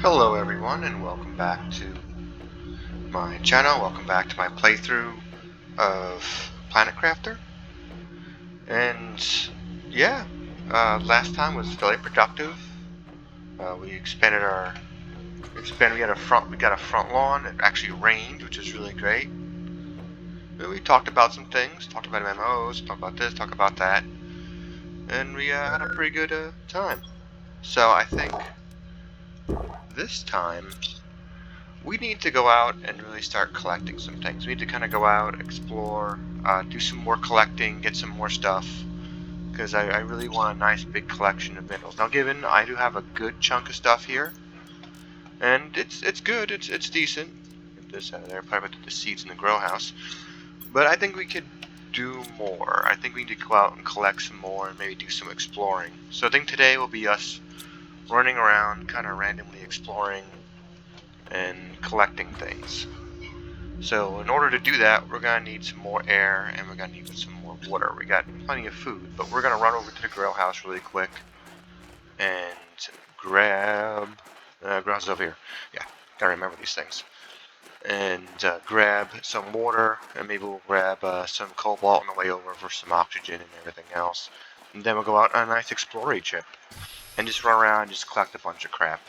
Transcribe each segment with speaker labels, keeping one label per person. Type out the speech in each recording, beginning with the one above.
Speaker 1: Hello everyone and welcome back to my channel, welcome back to my playthrough of Planet Crafter. And yeah, last time was fairly productive. We expanded we got a front lawn. It actually rained, which is really great. We talked about some things, talked about MMOs, talked about this, talked about that. And we had a pretty good time. So I think this time we need to go out and really start collecting some things. We need to kind of go out, explore, do some more collecting, get some more stuff, because I really want a nice big collection of minerals. Now, given I do have a good chunk of stuff here, and it's good, it's decent. Get this out of there, probably put the seeds in the grow house. But I think we could do more. I think we need to go out and collect some more and maybe do some exploring. So I think today will be us running around, kind of randomly exploring and collecting things. So in order to do that, we're going to need some more air and we're going to need some more water. We got plenty of food, but we're going to run over to the grow house really quick and grab... grow house is over here. Yeah, got to remember these things. And grab some water, and maybe we'll grab some cobalt on the way over for some oxygen and everything else. And then we'll go out on a nice exploring trip and just run around and just collect a bunch of crap.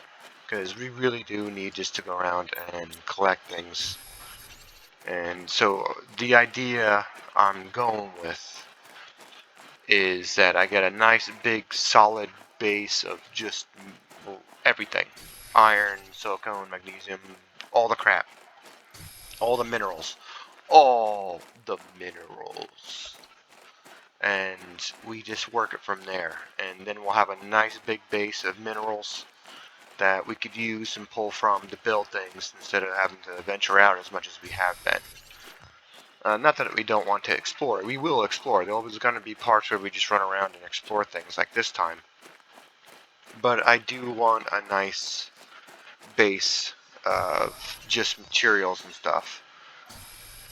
Speaker 1: Because we really do need just to go around and collect things. And so the idea I'm going with is that I get a nice big solid base of just everything. Iron, silicone, magnesium, all the crap. All the minerals. All the minerals. And we just work it from there. And then we'll have a nice big base of minerals that we could use and pull from to build things instead of having to venture out as much as we have been. Not that we don't want to explore. We will explore. There's always going to be parts where we just run around and explore things like this time. But I do want a nice base of just materials and stuff.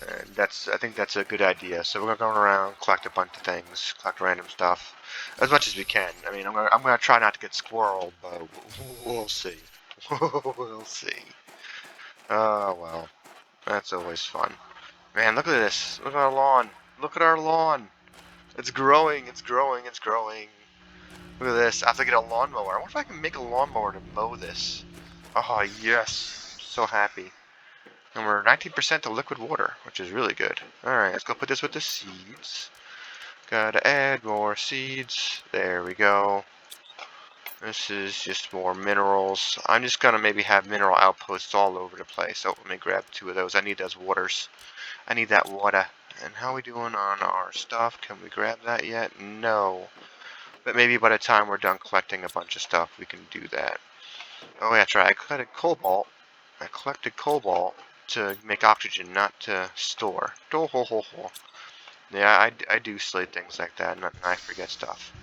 Speaker 1: And I think that's a good idea. So we're going to go around, collect a bunch of things, collect random stuff, as much as we can. I mean, I'm gonna try not to get squirreled, but we'll see. We'll see. Oh well, that's always fun. Man, look at this. Look at our lawn. Look at our lawn. It's growing. It's growing. It's growing. Look at this. I have to get a lawnmower. I wonder if I can make a lawnmower to mow this. Oh yes, so happy. And we're 19% to liquid water, which is really good. Alright, let's go put this with the seeds. Gotta add more seeds. There we go. This is just more minerals. I'm just gonna maybe have mineral outposts all over the place. So let me grab 2 of those. I need those waters. I need that water. And how are we doing on our stuff? Can we grab that yet? No. But maybe by the time we're done collecting a bunch of stuff, we can do that. Oh, yeah, that's right. I collected cobalt. To make oxygen, not to store. Yeah, I do silly things like that, and I forget stuff.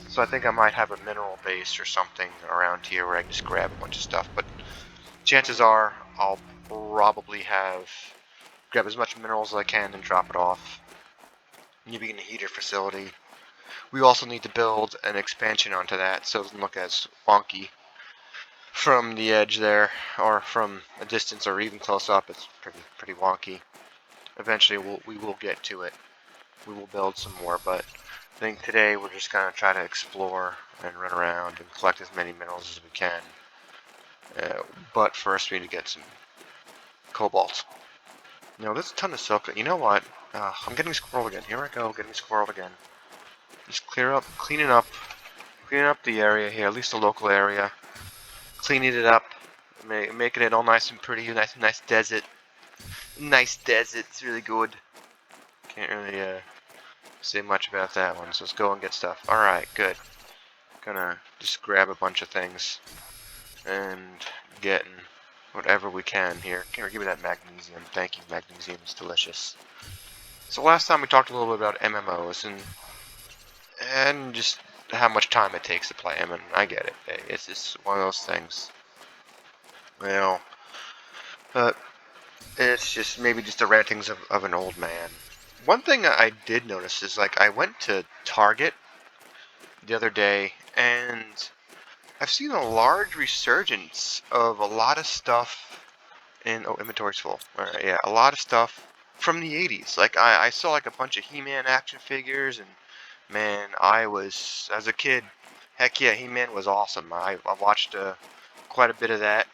Speaker 1: So I think I might have a mineral base or something around here where I can just grab a bunch of stuff. But chances are I'll probably grab as much minerals as I can and drop it off. Maybe in a heater facility. We also need to build an expansion onto that so it doesn't look as wonky from the edge there, or from a distance, or even close up. It's pretty wonky. Eventually we will get to it. We will build some more, but I think today we're just going to try to explore and run around and collect as many minerals as we can. But first we need to get some cobalt. Now there's a ton of silk. You know what? I'm getting squirreled again. Here I go, getting squirreled again. Just cleaning up the area here, at least the local area. Cleaning it up, making it all nice and pretty, nice desert. Nice desert, it's really good. Can't really say much about that one, so let's go and get stuff. Alright, good. Gonna just grab a bunch of things and getting whatever we can here. Give me that magnesium. Thank you, magnesium, it's delicious. So last time we talked a little bit about MMOs and just how much time it takes to play them, and I get it. It's just one of those things. Well, but it's just maybe just the rantings of an old man. One thing I did notice is, like, I went to Target the other day, and I've seen a large resurgence of a lot of stuff in, oh, inventory's full. All right, yeah, a lot of stuff from the 80s. Like I saw like a bunch of He-Man action figures, and man, I was, as a kid, heck yeah, He-Man was awesome. I watched quite a bit of that,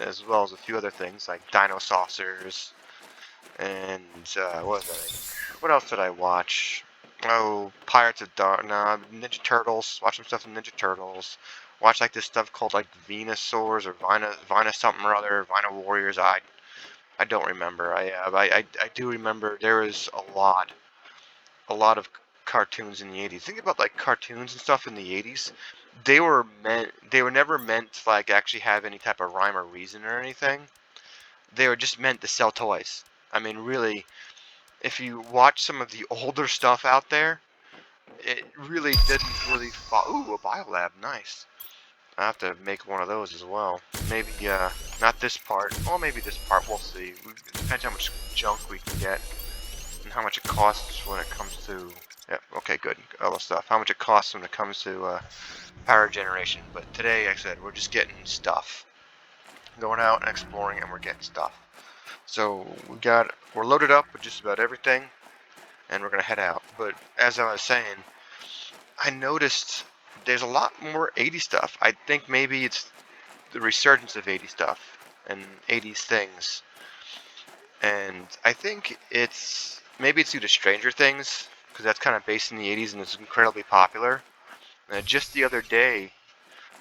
Speaker 1: as well as a few other things like Dino Saucers and what was that? What else did I watch? Oh, Pirates of Dark, nah, Ninja Turtles. Watch some stuff from Ninja Turtles. Watch like this stuff called like Venusaurs or Vina something or other, Vina Warriors. I don't remember. I do remember there was a lot of cartoons in the 80s. Think about like cartoons and stuff in the 80s. They were never meant to like actually have any type of rhyme or reason or anything. They were just meant to sell toys. I mean, really, if you watch some of the older stuff out there, it really didn't really follow. Ooh, a biolab, nice. I have to make one of those as well. Maybe, not this part. Well, maybe this part, we'll see. It depends how much junk we can get and how much it costs when it comes to... Yeah, okay, good. All the stuff. How much it costs when it comes to, power generation. But today, like I said, we're just getting stuff. Going out and exploring, and we're getting stuff. So, we're loaded up with just about everything, and we're gonna head out. But as I was saying, I noticed there's a lot more 80s stuff. I think maybe it's the resurgence of 80s stuff and 80s things. And I think maybe it's due to Stranger Things, because that's kind of based in the 80s and it's incredibly popular. And just the other day,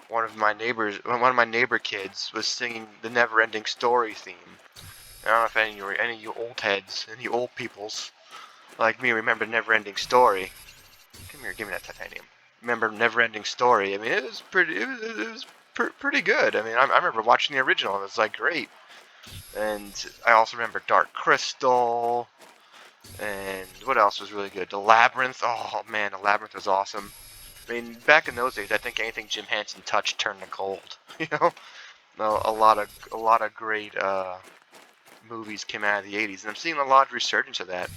Speaker 1: one of my neighbor kids was singing the Never Ending Story theme. I don't know if any of you old heads, any old peoples like me remember Never Ending Story. Come here, give me that titanium. Remember Never Ending Story? I mean, it was pretty good. I mean, I remember watching the original. It was like great. And I also remember Dark Crystal. And what else was really good? The Labyrinth. Oh man, the Labyrinth was awesome. I mean, back in those days, I think anything Jim Henson touched turned to gold. You know, no, a lot of great movies came out of the '80s, and I'm seeing a lot of resurgence of that.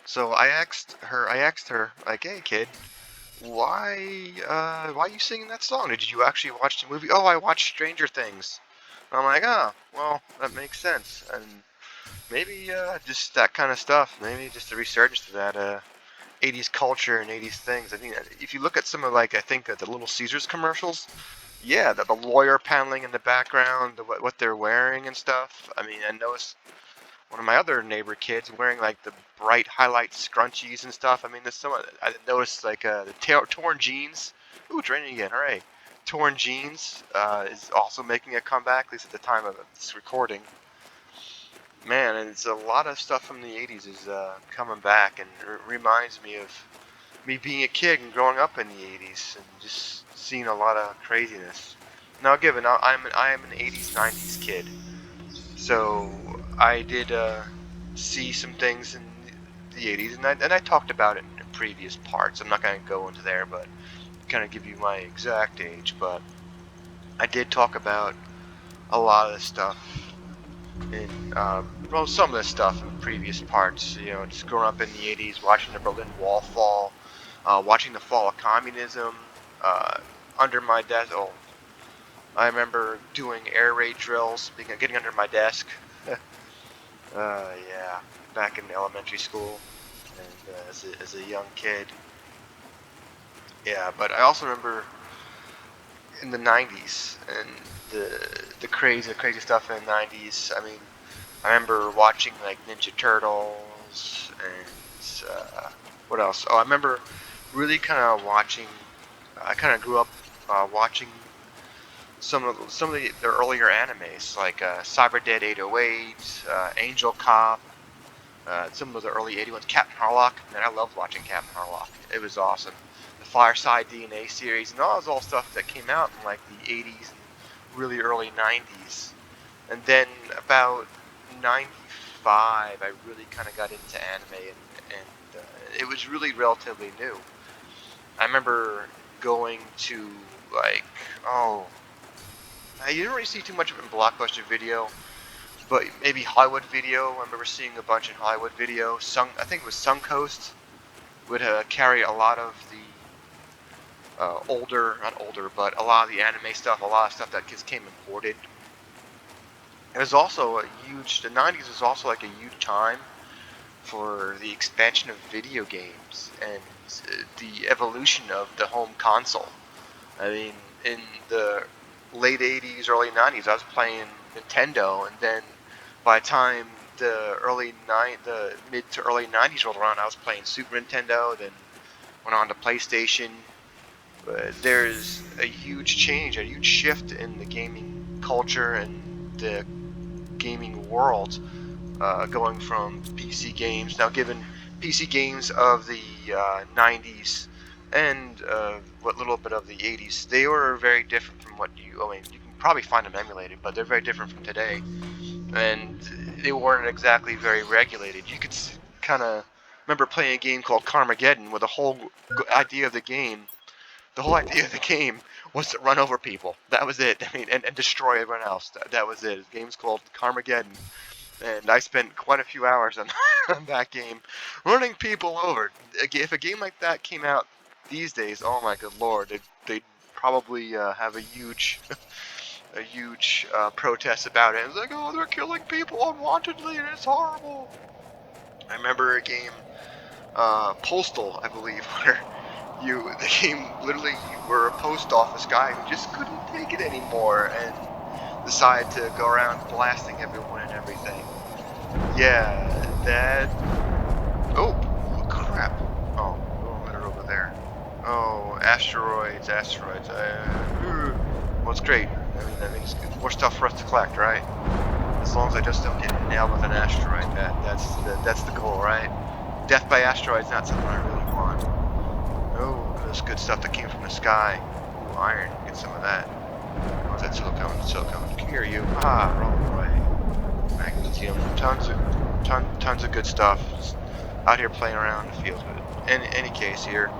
Speaker 1: So I asked her, like, hey kid, why are you singing that song? Did you actually watch the movie? Oh, I watched Stranger Things. I'm like, oh, well, that makes sense. And maybe just that kind of stuff. Maybe just a resurgence to that 80s culture and 80s things. I think if you look at some of like I think the Little Caesars commercials, yeah, the lawyer paneling in the background, what they're wearing and stuff. I mean, I noticed one of my other neighbor kids wearing like the bright highlight scrunchies and stuff. I mean, there's some. I noticed like the torn jeans. Ooh, it's raining again. All right, torn jeans is also making a comeback. At least at the time of this recording. Man, and it's a lot of stuff from the '80s is coming back, and it reminds me of me being a kid and growing up in the '80s and just seeing a lot of craziness. Now, given I am an '80s '90s kid. So I did see some things in the 80s, and I talked about it in previous parts. I'm not going to go into there, but kind of give you my exact age. But I did talk about a lot of the stuff in, well, some of the stuff in previous parts. You know, just growing up in the 80s, watching the Berlin Wall fall, watching the fall of communism, uh, under my desk. Oh, I remember doing air raid drills, getting under my desk. Yeah, back in elementary school and as a young kid. Yeah, but I also remember in the 90s and the crazy stuff in the 90s. I mean, I remember watching like Ninja Turtles and what else? Oh, I remember really kind of watching. I kind of grew up watching some of the earlier animes like Cyber Dead 808, Angel Cop. Some of the early 80 ones, Captain Harlock. Man, I loved watching Captain Harlock. It was awesome. The Fireside DNA series, and all that was all stuff that came out in like the 80s and really early 90s. And then about 95, I really kind of got into anime, and it was really relatively new. I remember going to like, oh, you didn't really see too much of it in Blockbuster Video, but maybe Hollywood Video. I remember seeing a bunch in Hollywood Video. I think it was Suncoast would carry a lot of not older, but a lot of the anime stuff, a lot of stuff that just came imported. It was also a huge, the 90s was also like a huge time for the expansion of video games and the evolution of the home console. I mean, in the late 80s, early 90s, I was playing Nintendo, and then by the time the mid to early 90s rolled around, I was playing Super Nintendo, then went on to PlayStation. There's a huge change, a huge shift in the gaming culture and the gaming world, going from PC games. Now, given PC games of the 90s and what little bit of the 80s, they were very different from what I mean, you can probably find them emulated, but they're very different from today. And they weren't exactly very regulated. You could kind of remember playing a game called Carmageddon, where idea of the game, the whole idea of the game was to run over people. That was it. I mean, and destroy everyone else. That was it. The game's called Carmageddon, and I spent quite a few hours on, on that game, running people over. If a game like that came out these days, oh my good lord, they'd probably have a huge, a huge protest about it. It's like, oh, they're killing people unwantedly, and it's horrible. I remember a game, Postal, I believe, where the game literally, you were a post office guy who just couldn't take it anymore and decided to go around blasting everyone and everything. Yeah, that. Oh, crap. Oh, let it over there. Oh, asteroids. Well, it's great. I mean, that means more stuff for us to collect, right? As long as I just don't get nailed with an asteroid, that's the goal, right? Death by asteroid is not something I really want. Oh, there's good stuff that came from the sky. Ooh, iron. Get some of that. What's that silicone? Silicone. Come here, you. Ah, roll away. Magnesium. Tons of good stuff. Just out here playing around in the fields. But in any case here,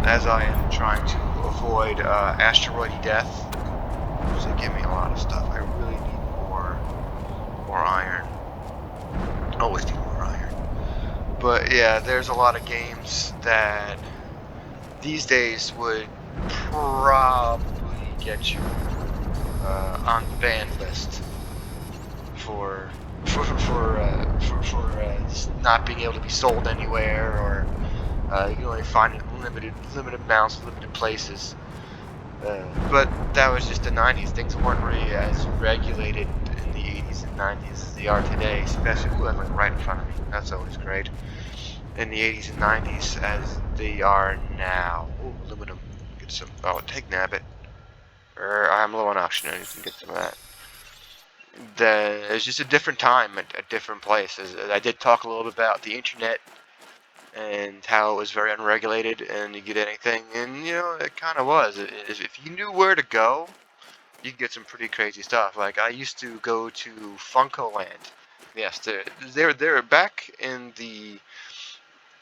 Speaker 1: as I am trying to avoid asteroidy death, so give me a lot of stuff. I really need more iron. Always need more iron. But yeah, there's a lot of games that these days would probably get you on the ban list for not being able to be sold anywhere, or you can only find it in limited amounts, limited places. But that was just the 90s. Things weren't really as regulated in the 80s and 90s as they are today, especially. Ooh, that went right in front of me. That's always great. In the 80s and 90s as they are now. Ooh, aluminum. Get some. Oh, take Nabbit. I'm low on oxygen. I need to get some of that. It's just a different time, a different place. I did talk a little bit about the internet and how it was very unregulated and you get anything, and you know, it kind of was. If you knew where to go, you could get some pretty crazy stuff. Like, I used to go to Funkoland. Yes, they're back in the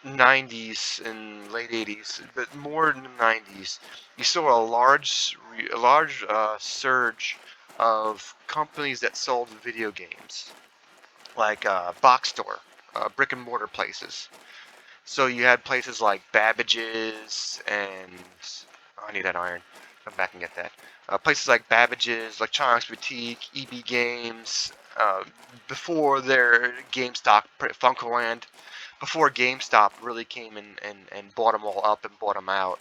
Speaker 1: 90s and late 80s, but more in the 90s. You saw a large surge of companies that sold video games, like box store, brick and mortar places. So you had places like Babbage's and I need that iron. Come back and get that. Places like Babbage's, Electronics Boutique, EB Games, before their GameStop, Funkoland, before GameStop really came and bought them all up and bought them out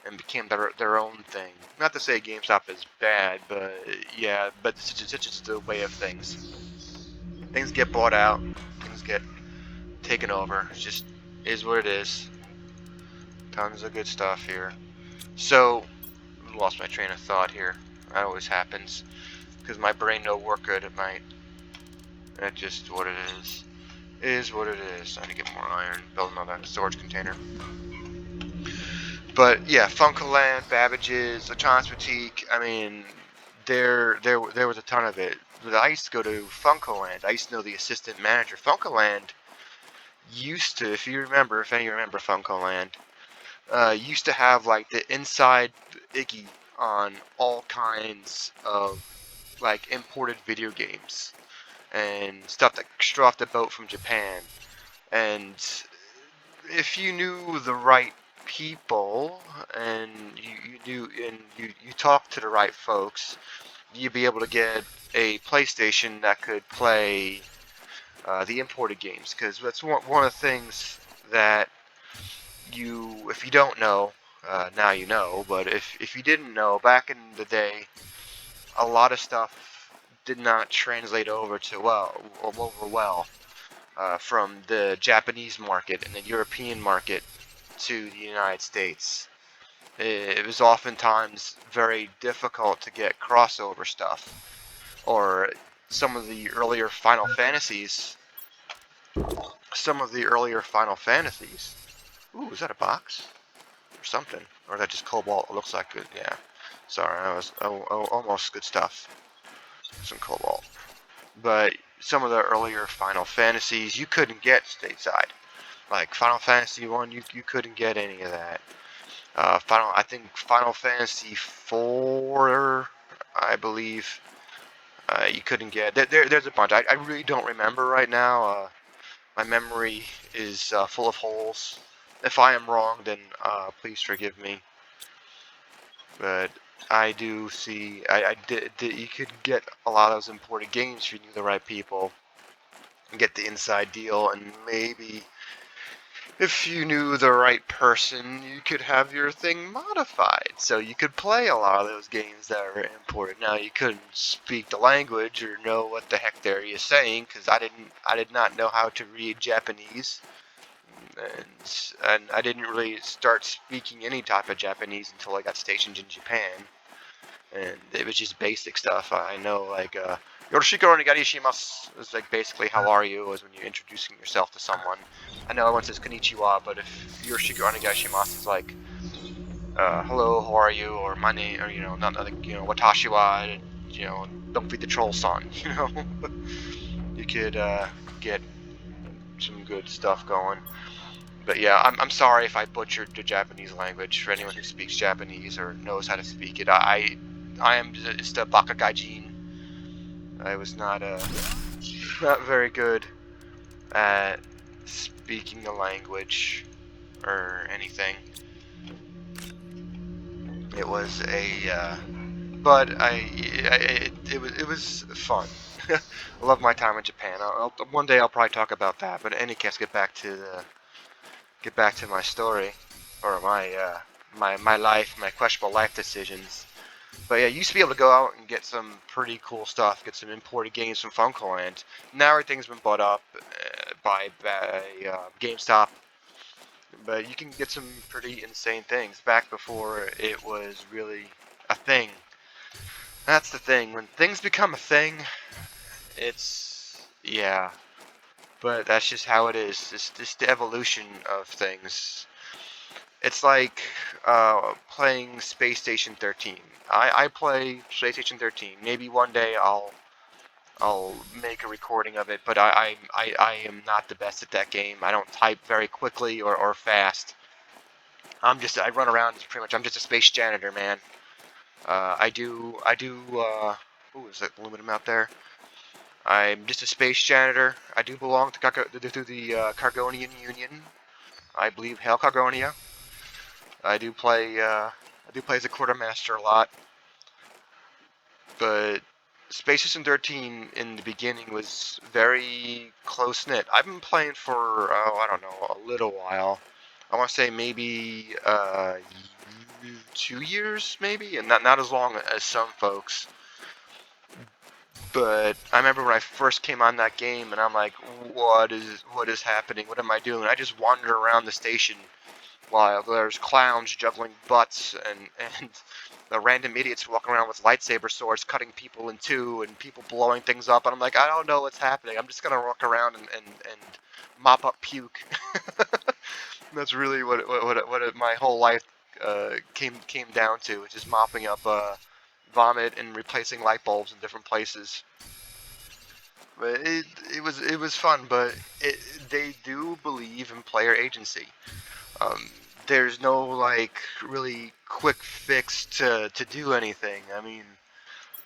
Speaker 1: and became their own thing. Not to say GameStop is bad, but yeah, but it's just the way of things. Things get bought out, things get taken over. It just is what it is. Tons of good stuff here. So, lost my train of thought here. That always happens because my brain don't work good at night. That's just what it is. It is what it is. I need to get more iron. Build another storage container. But yeah, Funkoland, Babbage's, Electronics Boutique. I mean, there was a ton of it. But I used to go to Funkoland. I used to know the assistant manager. Funkoland used to, if any of you remember Funkoland, used to have like the inside Iggy on all kinds of like imported video games and stuff that straight off the boat from Japan. And if you knew the right people and you talk to the right folks, you'd be able to get a PlayStation that could play the imported games. Because that's one of the things that if you don't know, now you know. But if you didn't know, back in the day, a lot of stuff did not translate over to from the Japanese market and the European market to the United States. It was oftentimes very difficult to get crossover stuff, or some of the earlier Final Fantasies. Some of the earlier Final Fantasies. Ooh, is that a box or something? Or is that just cobalt? It looks like it. Yeah. Sorry, that was almost good stuff. Some cobalt. But some of the earlier Final Fantasies you couldn't get stateside. Like Final Fantasy 1, you couldn't get any of that. I think Final Fantasy 4, I believe, you couldn't get. There's a bunch. I really don't remember right now. My memory is full of holes. If I am wrong, then please forgive me. But I do see, I did, you could get a lot of those imported games if you knew the right people and get the inside deal, and maybe if you knew the right person, you could have your thing modified, so you could play a lot of those games that are imported. Now, you couldn't speak the language or know what the heck they're saying, because I did not know how to read Japanese, and I didn't really start speaking any type of Japanese until I got stationed in Japan, and it was just basic stuff. I know, like, Yoroshiku onegaishimasu is like basically how are you, is when you're introducing yourself to someone. I know everyone says konnichiwa, but if Yoroshiku onegaishimasu is like, hello, how are you, or my name, or, not like, watashi wa, don't feed the troll son, you could get some good stuff going. But yeah, I'm sorry if I butchered the Japanese language. For anyone who speaks Japanese or knows how to speak it, I am just a bakagaijin. I was not very good at speaking the language or anything. It was but it was fun. I love my time in Japan. One day I'll probably talk about that. But in any case, get back to my story, or my life, my questionable life decisions. But yeah, you used to be able to go out and get some pretty cool stuff, get some imported games from Funko Land. Now everything's been bought up by GameStop, but you can get some pretty insane things back before it was really a thing. That's the thing. When things become a thing, yeah. But that's just how it is. It's just the evolution of things. It's like playing Space Station 13. I play Space Station 13. Maybe one day I'll make a recording of it, but I am not the best at that game. I don't type very quickly or fast. I run around as pretty much, I'm just a space janitor, man. Ooh, is that aluminum out there? I'm just a space janitor. I do belong to the Cargonian Union. I believe Hail Cargonia. I do play as a quartermaster a lot, but Space System 13 in the beginning was very close knit. I've been playing for I don't know, a little while. I want to say maybe 2 years, maybe, and not as long as some folks. But I remember when I first came on that game, and I'm like, what is happening? What am I doing? I just wandered around the station while there's clowns juggling butts and the random idiots walking around with lightsaber swords cutting people in two and people blowing things up, and I'm like, I don't know what's happening. I'm just gonna walk around and mop up puke. That's really what my whole life came down to, which is mopping up vomit and replacing light bulbs in different places. But it was fun, but they do believe in player agency. Um, there's no like really quick fix to do anything. I mean,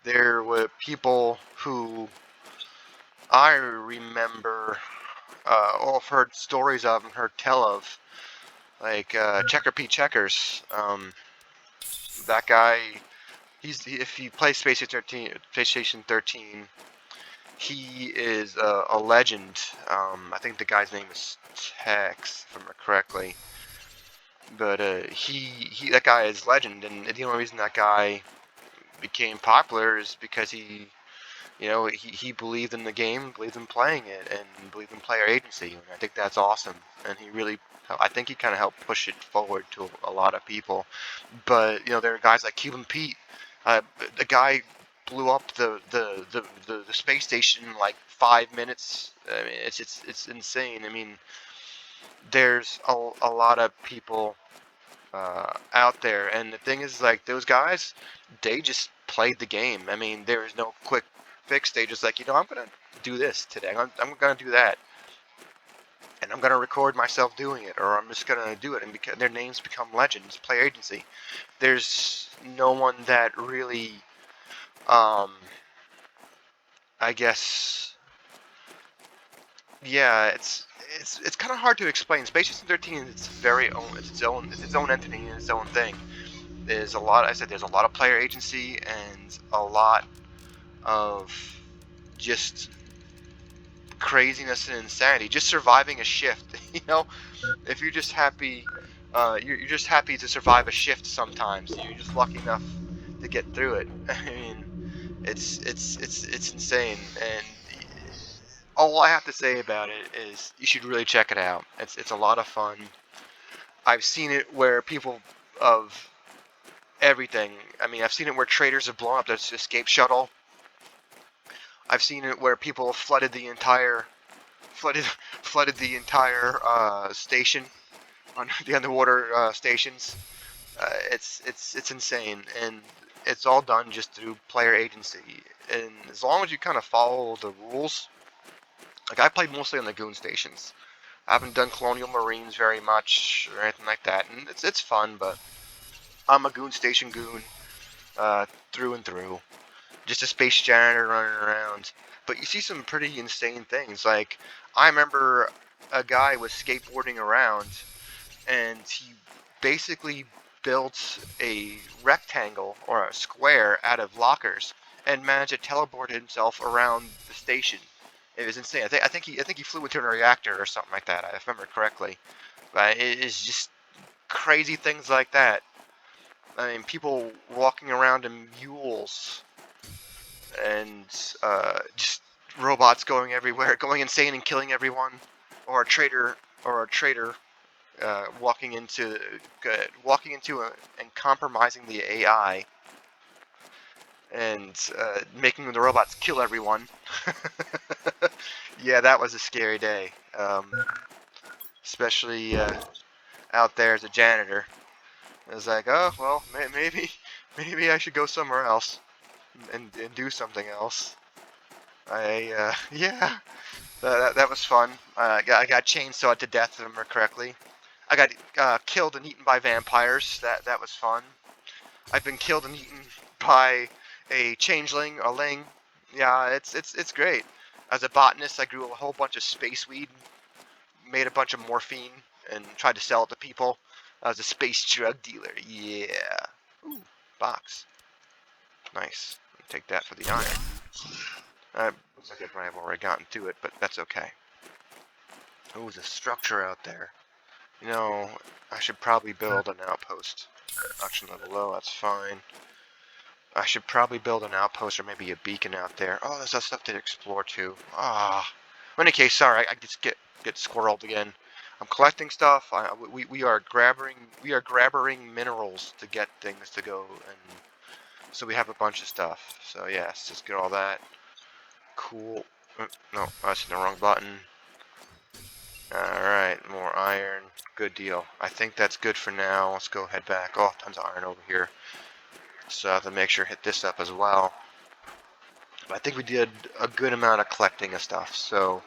Speaker 1: there were people who I remember or have heard stories of and heard tell of. like Checker Pete Checkers. That guy, if you play PlayStation 13, he is a legend. I think the guy's name is Tex, if I remember correctly. But that guy is legend, and the only reason that guy became popular is because he believed in the game, believed in playing it, and believed in player agency. And I think that's awesome. And I think he kind of helped push it forward to a lot of people. But there are guys like Cuban Pete. Uh, the guy blew up the space station in like 5 minutes. I mean, it's insane. I mean, there's a lot of people out there, and the thing is, like, those guys, they just played the game. I mean, there is no quick fix. They just like, I'm gonna do this today. I'm gonna do that, and I'm gonna record myself doing it, or I'm just gonna do it, and because their names become legends, player agency. There's no one that really, um, I guess, yeah, it's kind of hard to explain. Space System 13 is its own entity and its own thing. There's a lot of player agency and a lot of just craziness and insanity. Just surviving a shift. If you're just happy, you're just happy to survive a shift sometimes. You're just lucky enough to get through it. I mean, it's insane. And all I have to say about it is you should really check it out. It's a lot of fun. I've seen it where people of everything. I mean, I've seen it where traders have blown up their escape shuttle. I've seen it where people have flooded flooded the entire station on the underwater stations. It's insane, and it's all done just through player agency. And as long as you kind of follow the rules, like I played mostly on the goon stations. I haven't done Colonial Marines very much or anything like that, and it's fun, but I'm a goon station goon through and through. Just a space janitor running around. But you see some pretty insane things. Like, I remember a guy was skateboarding around, and he basically built a rectangle or a square out of lockers and managed to teleport himself around the station. It was insane. I think he flew into a reactor or something like that, if I remember correctly. But it is just crazy things like that. I mean, people walking around in mules and just robots going everywhere, going insane and killing everyone, or a traitor walking into and compromising the AI and making the robots kill everyone. Yeah, that was a scary day, especially out there as a janitor. I was like, oh well, maybe I should go somewhere else and do something else. Yeah, that was fun. I got chainsawed to death, if I remember correctly. I got killed and eaten by vampires. That was fun. I've been killed and eaten by a changeling, a ling. Yeah, it's great. As a botanist, I grew a whole bunch of space weed, made a bunch of morphine, and tried to sell it to people. I was a space drug dealer. Yeah. Ooh, box. Nice. Take that for the iron. Looks like I might have already gotten to it, but that's okay. Oh, there's a structure out there. I should probably build an outpost. Action level low, that's fine. I should probably build an outpost or maybe a beacon out there. Oh, there's stuff to explore too. Ah. In any case, sorry, I just get squirreled again. I'm collecting stuff. We are grabbering minerals to get things to go, and so we have a bunch of stuff. So yes, just get all that. Cool. No, that's the wrong button. Alright, more iron. Good deal. I think that's good for now. Let's go head back. Oh, tons of iron over here. So I have to make sure to hit this up as well. But I think we did a good amount of collecting of stuff. So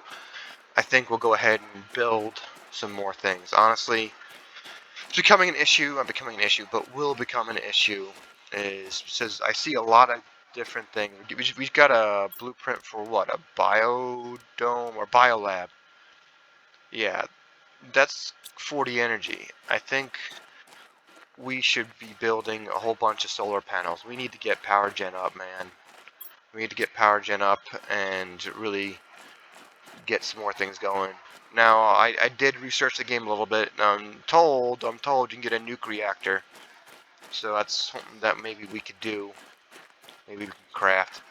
Speaker 1: I think we'll go ahead and build some more things. Honestly, it's becoming an issue. Not becoming an issue, but will become an issue. Says I see a lot of different things. We've got a blueprint for what? A biodome or biolab. Yeah, that's 40 energy. I think we should be building a whole bunch of solar panels. We need to get power gen up, man. We need to get power gen up and really get some more things going. Now, I did research the game a little bit. I'm told you can get a nuke reactor. So that's something that maybe we could do. Maybe we can craft.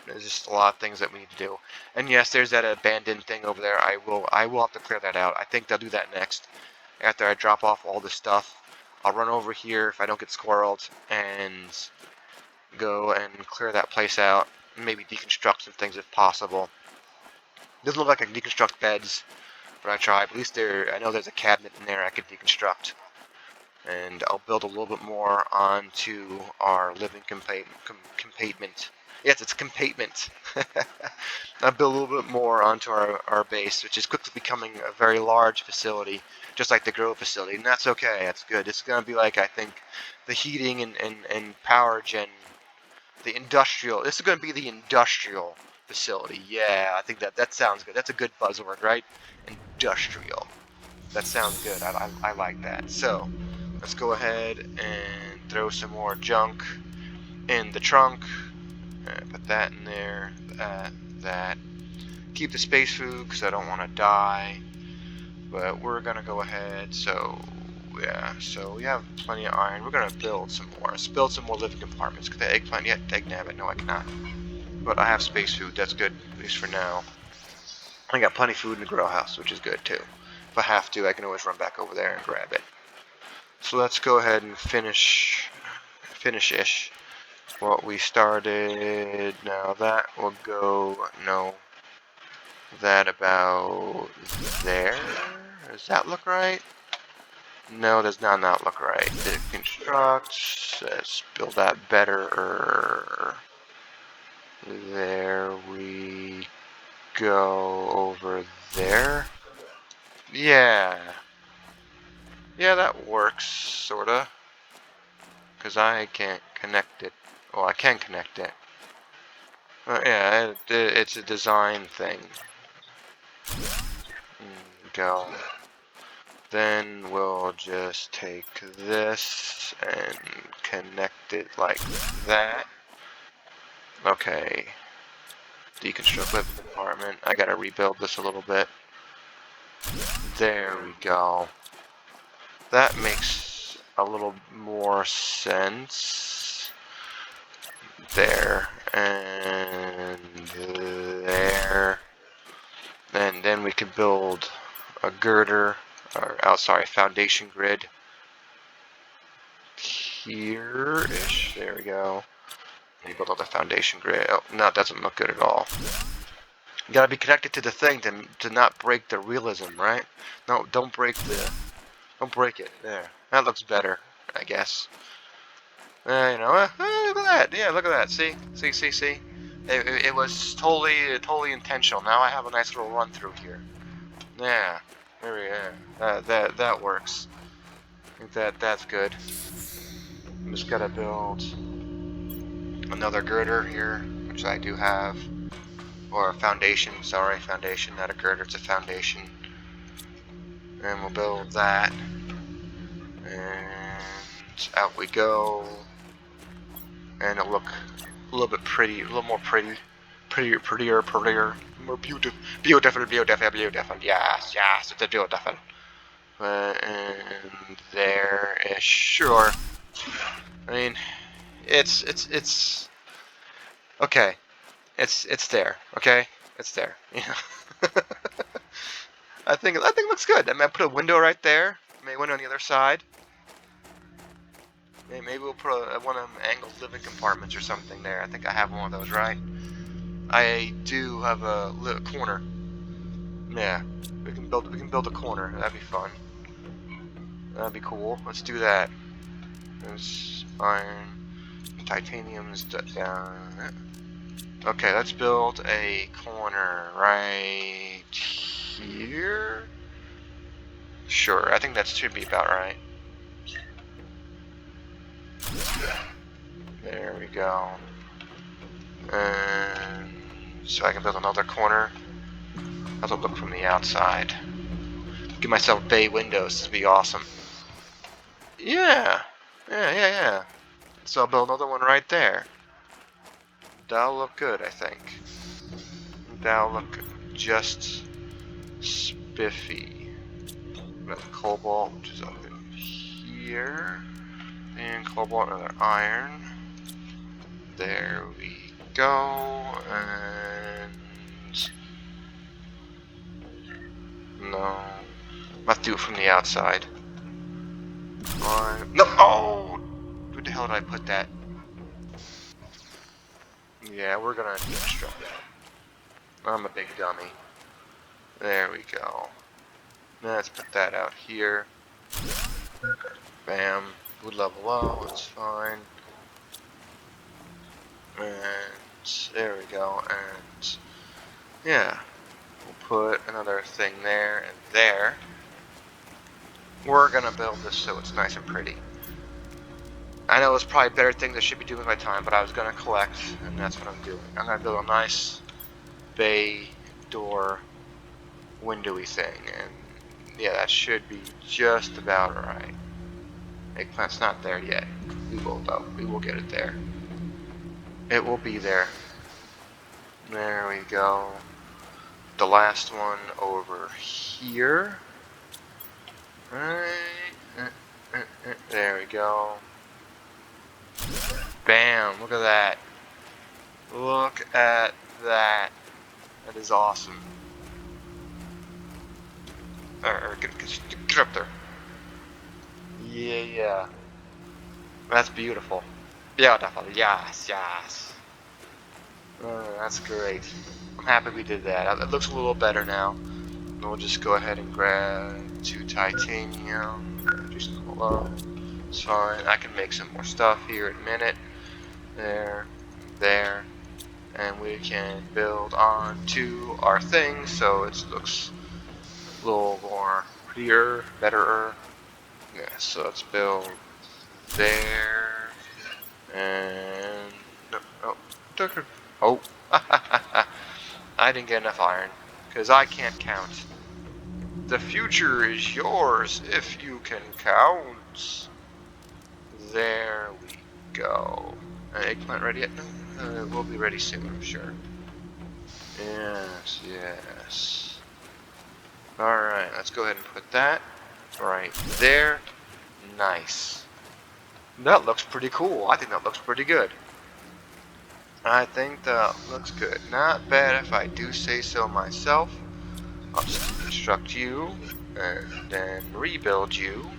Speaker 1: There's just a lot of things that we need to do. And yes, there's that abandoned thing over there. I will have to clear that out. I think they'll do that next. After I drop off all this stuff, I'll run over here if I don't get squirreled and go and clear that place out. Maybe deconstruct some things if possible. Doesn't look like I can deconstruct beds, but I try. At least I know there's a cabinet in there I could deconstruct. And I'll build a little bit more onto our living compartment. Yes, it's compartment. I'll build a little bit more onto our base, which is quickly becoming a very large facility, just like the grow facility, and that's okay. That's good. It's going to be like, I think, the heating and power gen, the industrial. This is going to be the industrial facility. Yeah, I think that sounds good. That's a good buzzword, right? Industrial. That sounds good. I like that. So, let's go ahead and throw some more junk in the trunk. Put that in there. That. Keep the space food because I don't want to die. But we're going to go ahead. So, yeah. So, we have plenty of iron. We're going to build some more. Let's build some more living compartments. Get the eggplant yet? Egg nab it. No, I cannot. But I have space food. That's good, at least for now. I got plenty of food in the grow house, which is good too. If I have to, I can always run back over there and grab it. So let's go ahead and finish-ish what we started. Now that will go, no, that about there. Does that look right? No, does not look right. Construct, let's build that better. There we go over there. Yeah. Yeah, that works, sorta. Because I can't connect it. Well, I can connect it. Yeah, it's a design thing. Go. Then we'll just take this and connect it like that. Okay. Deconstruct living compartment. I gotta rebuild this a little bit. There we go. That makes a little more sense. There and there. And then we can build a girder, or foundation grid here-ish. There we go. And you build all the foundation grid. Oh, no, it doesn't look good at all. You gotta be connected to the thing to not break the realism, right? No, don't break it. There. That looks better, I guess. Look at that. Yeah, look at that. See? It was totally intentional. Now I have a nice little run through here. Yeah. There we are. That works. I think that's good. I'm just gotta build another girder here, which I do have. Or a foundation, sorry, foundation, not a girder, it's a foundation. And we'll build that. And out we go. And it'll look a little bit pretty, a little more prettier, more beautiful, yes, it's a beautiful. And there is sure. I mean, it's okay. It's there, okay? It's there. I think looks good. I mean, I put a window right there. Maybe a window on the other side. Maybe we'll put one of them angled living compartments or something there. I think I have one of those, right? I do have a little corner. Yeah, we can build a corner. That'd be fun. That'd be cool. Let's do that. There's iron, titanium's down. Okay, let's build a corner right here. Sure, I think that should be about right. There we go. And so I can build another corner. That'll look from the outside. Give myself bay windows. This would be awesome. Yeah. Yeah. So I'll build another one right there. That'll look good, I think. That'll look just spiffy. Got the cobalt, which is up in here. And cobalt, another iron. There we go. And no. I have to do it from the outside. No! Oh! Where the hell did I put that? Yeah, we're gonna deconstruct that. I'm a big dummy. There we go. Let's put that out here. Bam. Wood level low, it's fine. And there we go. And yeah, we'll put another thing there and there. We're gonna build this so it's nice and pretty. I know it's probably better things I should be doing with my time, but I was gonna collect, and that's what I'm doing. I'm gonna build a nice bay door windowy thing, and yeah, that should be just about right. Eggplant's not there yet. We will though. We will get it there. It will be there. There we go. The last one over here. Right. There we go. Bam! Look at that. Look at that. That is awesome. Get up there. Yeah. That's beautiful. Beautiful. Yes. That's great. I'm happy we did that. It looks a little better now. We'll just go ahead and grab 2 titanium. Just below. It's fine. I can make some more stuff here in a minute. There. And we can build on to our thing so it looks a little more prettier, betterer. Yeah, so let's build there. And oh. I didn't get enough iron because I can't count. The future is yours if you can count. There we go. Eggplant ready yet? No, we'll be ready soon, I'm sure. Yes. Alright, let's go ahead and put that right there. Nice. That looks pretty cool. I think that looks pretty good. I think that looks good. Not bad if I do say so myself. I'll just construct you and then rebuild you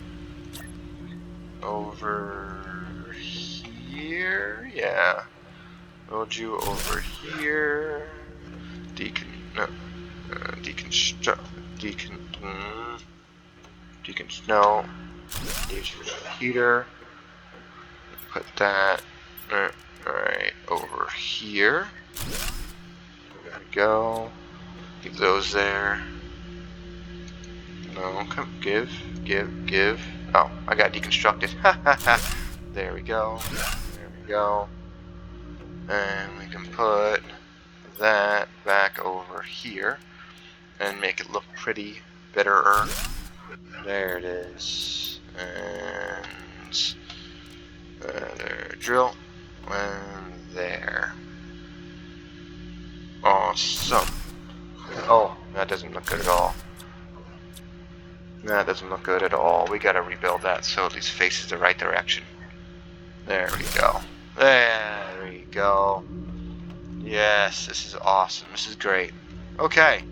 Speaker 1: over here. Yeah. Build you over here. No. Heater. Put that right over here. There we go. Give those there. No, come give. Oh, I got deconstructed. There we go. And we can put that back over here and make it look pretty betterer. There it is. And there, drill. And there. Awesome. Oh, that doesn't look good at all. That doesn't look good at all. We gotta rebuild that so at least faces the right direction. There we go. There we go. Yes, this is awesome. This is great. Okay,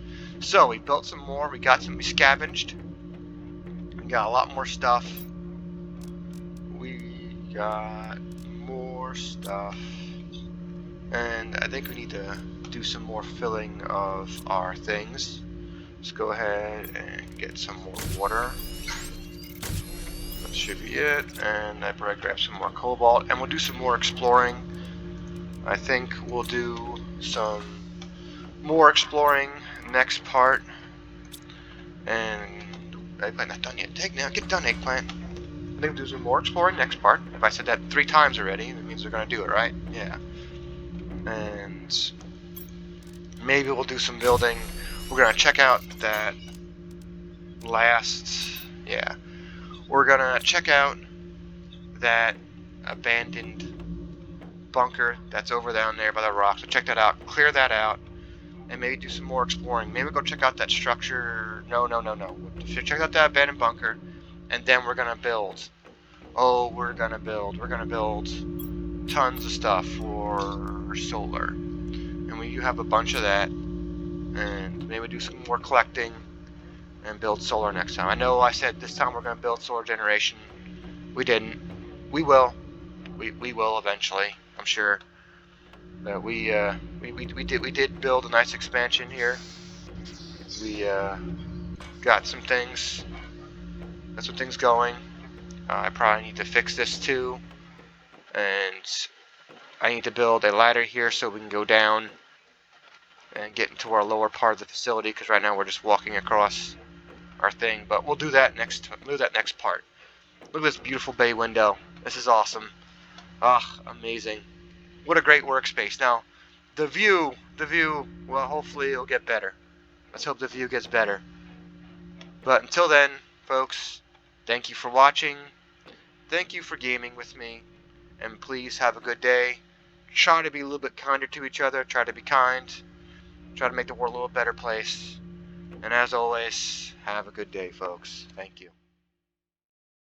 Speaker 1: so we built some more. We scavenged. We got a lot more stuff. And I think we need to do some more filling of our things. Let's go ahead and get some more water. That should be it. And I better grab some more cobalt. And we'll do some more exploring. I think we'll do some more exploring next part. And eggplant not done yet. Get done, eggplant. I think we'll do some more exploring next part. If I said that 3 times already, that means they're gonna do it, right? Yeah. And maybe we'll do some building. We're gonna check out that yeah, we're gonna check out that abandoned bunker that's over down there by the rocks. So check that out, clear that out, and maybe do some more exploring. Maybe go check out that structure. No. Check out that abandoned bunker, and then we're gonna build. Oh, we're gonna build tons of stuff for solar, and you have a bunch of that, and maybe do some more collecting and build solar next time. I know I said this time we're gonna build solar generation. We didn't. We will. We will eventually, I'm sure. But we did build a nice expansion here. We got some things going. I probably need to fix this too, and I need to build a ladder here so we can go down and get into our lower part of the facility, because right now we're just walking across our thing. But we'll do that next part. Look at this beautiful bay window. This is awesome. Ah, amazing. What a great workspace. Now, the view, well, hopefully it'll get better. Let's hope the view gets better. But until then, folks, thank you for watching. Thank you for gaming with me. And please have a good day. Try to be a little bit kinder to each other. Try to be kind. Try to make the world a little better place. And as always, have a good day, folks. Thank you.